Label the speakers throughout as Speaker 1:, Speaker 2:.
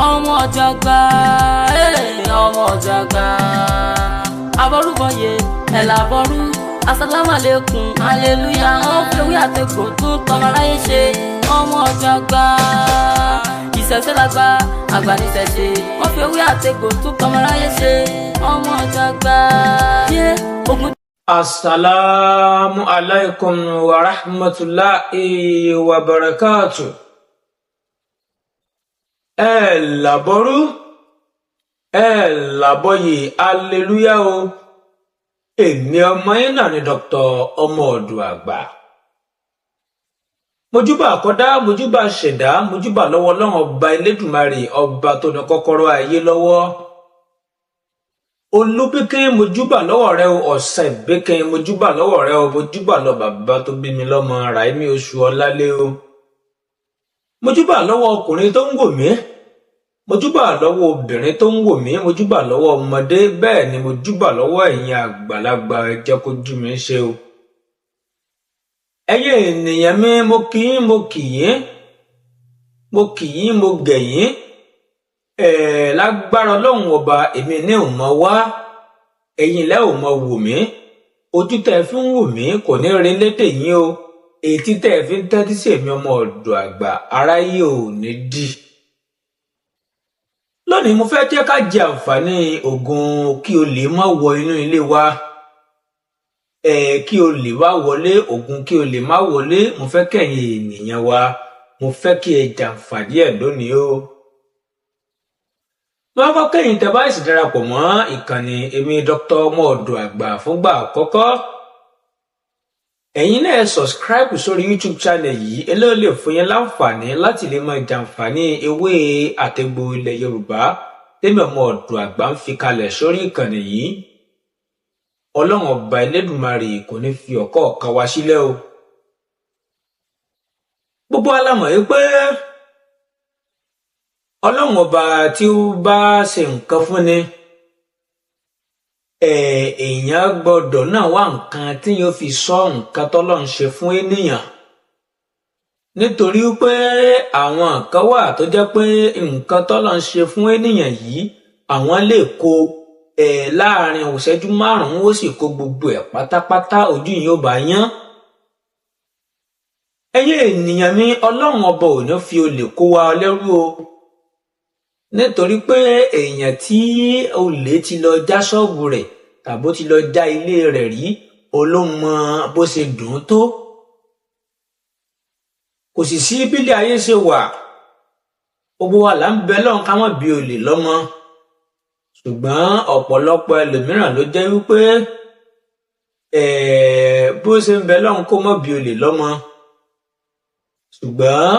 Speaker 1: ọmọ Ọ̀jàgbá ọmọ Ọ̀jàgbá abọ́rúbọyè ẹ̀làbọ́rú asàlámàlẹ́kùn aleluya wọ́n fẹ́wé àtẹ̀kọ́ tó tọmọ aráyé ṣe ọmọ Ọ̀jàgbá ìṣẹ̀ṣẹ̀ lágbá àgbà níṣẹ̀ṣe wọ́n fẹ́wé àtẹ̀kọ́ tó tọmọ aráyé ṣe ọmọ Ọ̀jàgbá yé ogun.
Speaker 2: Assalamu alaikum wa rahmatullahi wa barakatuh. Ẹ̀làbọ́rú ẹ̀làbọ́yè aleluya o. Èmi ọmọ yín náà ni Dr. Ọmọ-Ọ̀dọ̀-Àgbà. Mojúbà àkọ́dá, mojúbà ṣẹ̀dá, mojúbà lọ́wọ́ Ọlọ́run ọba Elédùmarè, ọba tó ní kọ́kọ́rọ́ ayé lọ́wọ́. Olúbíkín mojúbà lọ́wọ́ rẹ o, ọ̀sẹ̀ ìbíkín mojúbà lọ́wọ́ rẹ o, mojúbà lọ bàbá tó bí mi lọ́mọ Ràímí oṣù Ọlálé o. Mojúbà lọ́wọ́ ọkùnrin tó ń wò mí, mojúbà lọ́wọ́ obìnrin tó ń wò mí, mojúbà lọ́wọ́ ọmọdé, bẹ́ẹ̀ ni mojúbà lọ́wọ́ ẹ̀yin àgbàlagbà, ẹ jẹ́ kójú mi ṣe o. Ẹ̀yin ènìyàn mi, mo kì yín, mo kì yín, mo kì yín, mo gẹ̀ yín. Lágbára Ọlọ́run ọba, èmi ní ò mọ wá, ẹ̀yin lẹ́ ò mọ wò mí, ojú tẹ́ fi ń wò mí kò ní rí lédè yín o, etí tẹ́ fi ń tẹ́tí sí èmi Ọmọ-Ọ̀dọ̀-Àgbà aráyé ò ní dì. Lónìí mo fẹ́ jẹ́ ká jẹ àǹfààní ògùn kí olè má wọ inú ilé wa. Kí olè wá wọlé, ògùn kí olè má wọlé, mo fẹ́ kẹ́yin ènìyàn wa, mo fẹ́ kí ẹ jàǹfààní ẹ̀ lónìí o. Wọ́n kọ́ kẹ́yìn tẹ́ bá sì darapọ̀ mọ́ ìkànnì èmi Dr. Ọmọ-Ọ̀dọ̀-Àgbà fúngbà àkọ́kọ́. Ẹ̀yin náà subscribe sórí YouTube channel yìí, eléyìí lè fún yín láǹfààní láti lè máa jàǹfààní ewé àtegbò ilẹ̀ Yorùbá tèmi Ọmọ-Ọ̀dọ̀-Àgbà ń fi kalẹ̀ sórí ìkànnì yìí. Ọlọ́run ọba Elédùmarè kò ní fi ọ̀kọ̀ọ̀kan wa sílẹ̀ o. Gbogbo alámọ̀ yìí pé Ọlọ́run ọba tí ó bá ṣe nǹkan fún ni, èèyàn gbọ́dọ̀ náà wá nǹkan tí yóò fi sọ nǹkan tọ́lọ́run ṣe fún ènìyàn. Nítorí pé àwọn nǹkan wà tó jẹ́ pé nǹkan tọ́lọ́run ṣe fún ènìyàn yìí, àwọn lè kó láàrin ìṣẹ́jú márùn-ún ó sì kó gbogbo ẹ̀ pátápátá, ojú yìí ó bá yán. Ẹ̀yin ènìyàn mi, Ọlọ́run ọba ò ní fi olè kó wa lẹ́rú o. Nítorí pé èèyàn tí olè ti lọ já ṣọ́ọ̀bù rẹ̀ tàbí ó ti lọ já ilé rẹ̀ rí, olómọ bó ṣe dùn tó. Kò sì sí bílẹ̀ ayé ṣe wà, gbogbo wa là ń bẹ lọ́run ká má bí olè lọ́mọ. Ṣùgbọ́n ọ̀pọ̀lọpọ̀ ẹlòmíràn ló jẹ́ wípé bó ṣe ń bẹ lọ́run kó má bí olè lọ́mọ. Ṣùgbọ́n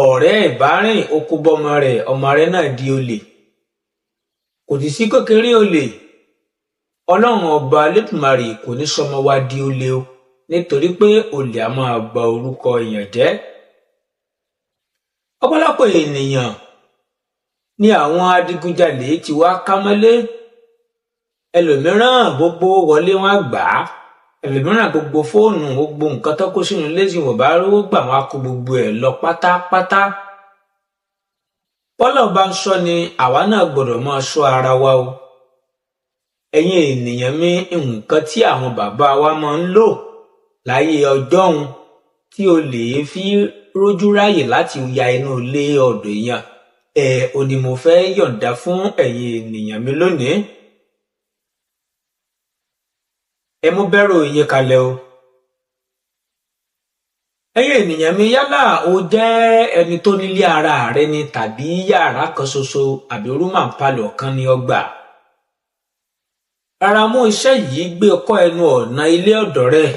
Speaker 2: ọ̀rẹ́ ìbárìn ó kó bọ́mọ rẹ̀, ọmọ rẹ̀ náà di olè. Kò sì sí kékeré olè. Ọlọ́run ọba Elédùmarè kò ní sọmọ wa di olè o, nítorí pé olè a máa ba orúkọ èèyàn jẹ́. Ọ̀pọ̀lọpọ̀ ènìyàn ni àwọn adigunjalè ti wá ká mọ́lé. Ẹlòmíràn gbogbo wọlé wọn gbà á, ẹlòmíràn gbogbo fóònù, gbogbo nǹkan tó kó sínú ilé tí wọ́n bá rówó gbà wọn á kó gbogbo ẹ̀ lọ pátápátá. Bọ́lọ́run bá ń sọ ni àwa náà gbọ́dọ̀ máa ṣọ́ ara wa o. Ẹ̀yin ènìyàn mi, nǹkan tí àwọn bàbá wa máa ń lò láyé ọjọ́un tí olè fi rójú ráyè láti ya inú ilé ọ̀dọ̀ èèyàn, ò ní mo fẹ́ yọ̀ǹda fún ẹ̀yin ènìyàn mi lónìí. Ẹ mú bẹ́rù yín kalẹ̀ o. Ẹ̀yin ènìyàn mi, yálà o jẹ́ ẹni tó nílé ara rẹ ni tàbí yàrá kan ṣoṣo àbí rúmà palọ̀ kan ní ọgbà. Rárá mú iṣẹ́ yìí gbé kọ́ ẹnu ọ̀nà ilé ọ̀dọ̀ rẹ.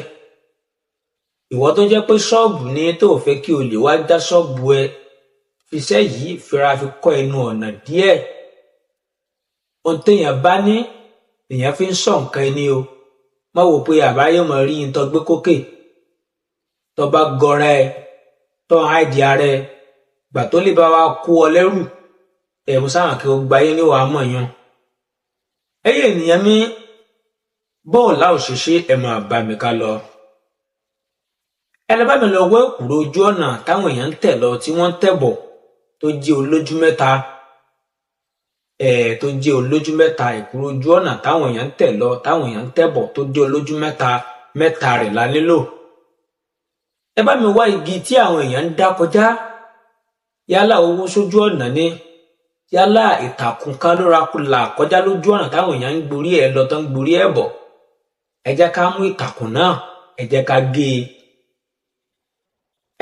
Speaker 2: Ìwọ tó jẹ́ pé ṣọ́ọ̀bù ni tó fẹ́ kí olè wá já ṣọ́ọ̀bù ẹ, fiṣẹ́ yìí fira fi kọ́ ẹnu ọ̀nà díẹ̀. Ohun téèyàn bá ní èèyàn fi ń sọ nǹkan ẹni o. Má wò pé àbáyé mọ̀ rí yín tó gbé kókè. Tó bá gọra ẹ, tó ń háìdí ara ẹ, gbà tó lè bá wa kó ọ lẹ́rù, ẹ̀mú sáwọn kí o gba yín ní wàá mọ̀ yan. Ẹ̀yin ènìyàn mi, bọ́ọ̀lá òṣèṣe ẹ máa bá mi ká lọ. ẹ lọ bá mi lọ wọ èkúrò ojú ọ̀nà táwọn èèyàn ń tẹ̀ lọ tí wọ́n ń tẹ̀ bọ̀ tó jẹ́ olójú mẹ́ta tó jẹ́ olójú mẹ́ta ìkúrò ojú ọ̀nà táwọn èèyàn ń tẹ̀ lọ táwọn èèyàn ń tẹ̀ bọ̀ tó jẹ́ olójú mẹ́ta rẹ̀ la nílò. Ẹ bá mi wá igi tí àwọn èèyàn ń dá kọjá, yálà owó sójú ọ̀nà ni, yálà ìtàkùn kan ló ra kùlà kọjá lójú ọ̀nà táwọn èèyàn ń gborí ẹ̀ lọ tó ń gborí ẹ̀ bọ̀. Ẹ jẹ́ ká mú ìtàkùn náà, ẹ jẹ́ ká gé e.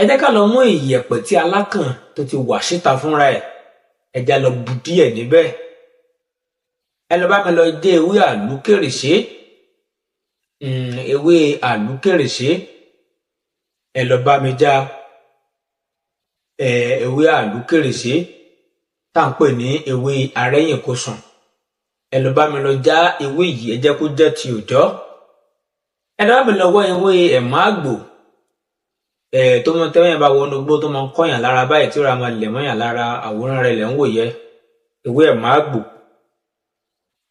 Speaker 2: Ẹ jẹ́ ká lọ mú ìyẹ̀pẹ̀ tí alákàn tó ti wà síta fúnra ẹ̀, ẹ jẹ́ lọ bu díẹ̀ níbẹ̀. Ẹ lọ bá mi lọ jẹ ewé àlùkèrèsé, ewé àlùkèrèsé, ẹ lọ bá mi já ewé àlùkèrèsé tá à ń pè ní ewé arẹ́yìnkòsùn. Ẹ lọ bá mi lọ já ewé yìí, ẹ jẹ́ kó jẹ́ ti òòjọ́. Ẹ lọ bá mi lọ wọ ewé ẹ̀mọ́ àgbò tó mọ tẹ́wọ́n bá wọnú gbó tó mọ ń kọ́yàn lára báyìí tí ó ra máa lẹ̀ mọ́yàn lára, àwòrán rẹ̀ lẹ̀ ń wò yẹ, ewé ẹ̀mọ́ àgbò.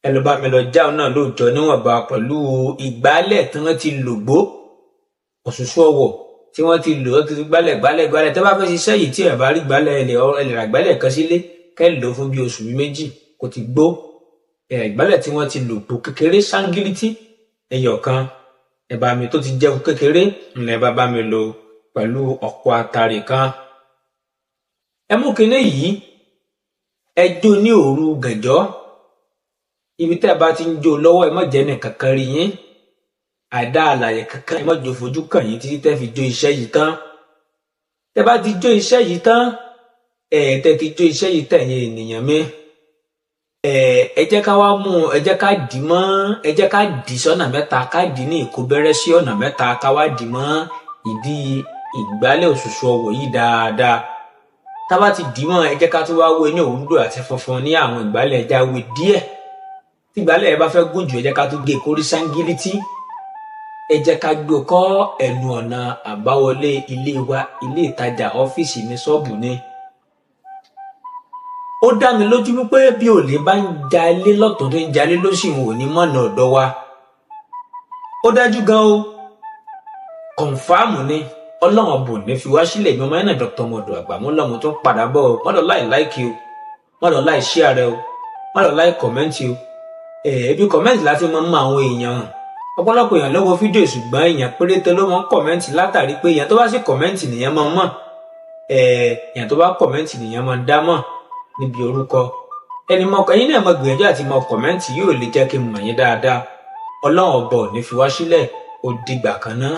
Speaker 2: Ẹ lọ bá mi lọ já náà lóòjọ́ níwọ̀nba pẹ̀lú ìgbálẹ̀ tí wọ́n ti lò gbó, òṣùṣù ọwọ̀ tí wọ́n ti lò ó ti gbálẹ̀. Tẹ́ bá fẹ́ ṣiṣẹ́ yìí tí ẹ bá rí gbálẹ̀ ẹ lè ra gbálẹ̀ kan sílé kẹ́ lò fún bí oṣù méjì kó ti gbó. Ìgbálẹ̀ tí wọ́n ti lò gbó kékeré ṣángílítì ẹyọ kan, ẹ bá mi tó ti jẹun kékeré ńlẹ̀ bá mi lò pẹ̀lú ọ̀pọ̀ àtàrí kan. Ẹ mú kinní yìí, ẹ jó ní òru gànjọ́. Ibi tẹ́ ẹ bá ti ń jó lọ́wọ́ ẹ má jẹ́ nìkan kan rí yín, àìdá àlàyé kankan ẹ má jò fojú kàn yín títí tẹ́ fi jó iṣẹ́ yìí tán. Tẹ́ bá ti jó iṣẹ́ yìí tán, tẹ́ ti jó iṣẹ́ yìí tán ẹ̀yin ènìyàn mi, ẹ jẹ́ ká wá mú, ẹ jẹ́ ká dì mọ́, ẹ jẹ́ ká dì sọ́nà mẹ́ta, ká dì ní ìkóbẹ́rẹ́ sí ọ̀nà mẹ́ta, ká wá dì mọ́ ìdí ìgbálẹ̀ òṣùṣù ọwọ̀ yìí dáadáa. Tá bá ti dì mọ́, ẹ jẹ́ ká tó wá wé ní òwúrò àti funfun ní àwọn ìgbálẹ̀, ẹja wé díẹ̀. Tí ìgbálẹ̀ ẹ bá fẹ́ gùn jù, ẹ jẹ́ ká tó gé kórí ṣángílítì. Ẹ jẹ́ ká gbé kọ́ ẹnu ọ̀nà àbáwọlé ilé wa, ilé ìtajà, ọ́fíìsì ní, ṣọ́ọ̀bù ni. Ó dá mi lójú wípé bí olè bá ń jalè lọ́tùn tó ń jalè lósì wò ní mọ̀nà ọ̀dọ̀ wa. Ó dájú gan o, kọ̀ǹfàmù ni, Ọlọ́run ọbọ ní fi wá sílẹ̀. Mi ọmọ yẹn náà Dr. Modu àgbà mú lọ́mọ tó ń padà bọ̀ o. Má lọ láì láìkì o, má lọ láì share o, má lọ láì kọ̀mẹ́ǹtì o. Ibi kọ̀mẹ́ǹtì láti mọ àwọn èèyàn hàn. Ọ̀pọ̀lọpọ̀ èèyàn ló wo fídíò ṣùgbọ́n èèyàn péréte ló mọ kọ̀mẹ́ǹtì, látàrí pé èèyàn tó bá sì kọ̀mẹ́ǹtì nìyẹn máa mọ̀, èèyàn tó bá kọ̀mẹ́ǹtì nìyẹn máa dá mọ̀ níbi orúkọ. Ẹ̀yin náà mọ gbìyànjú àti mọ kọ̀mẹ́ǹtì yóò lè jẹ́ kí n mọ̀ yín dáadáa. Ọlọ́run ọbọ ní fi wá sílẹ̀, ó dìgbà kan náà.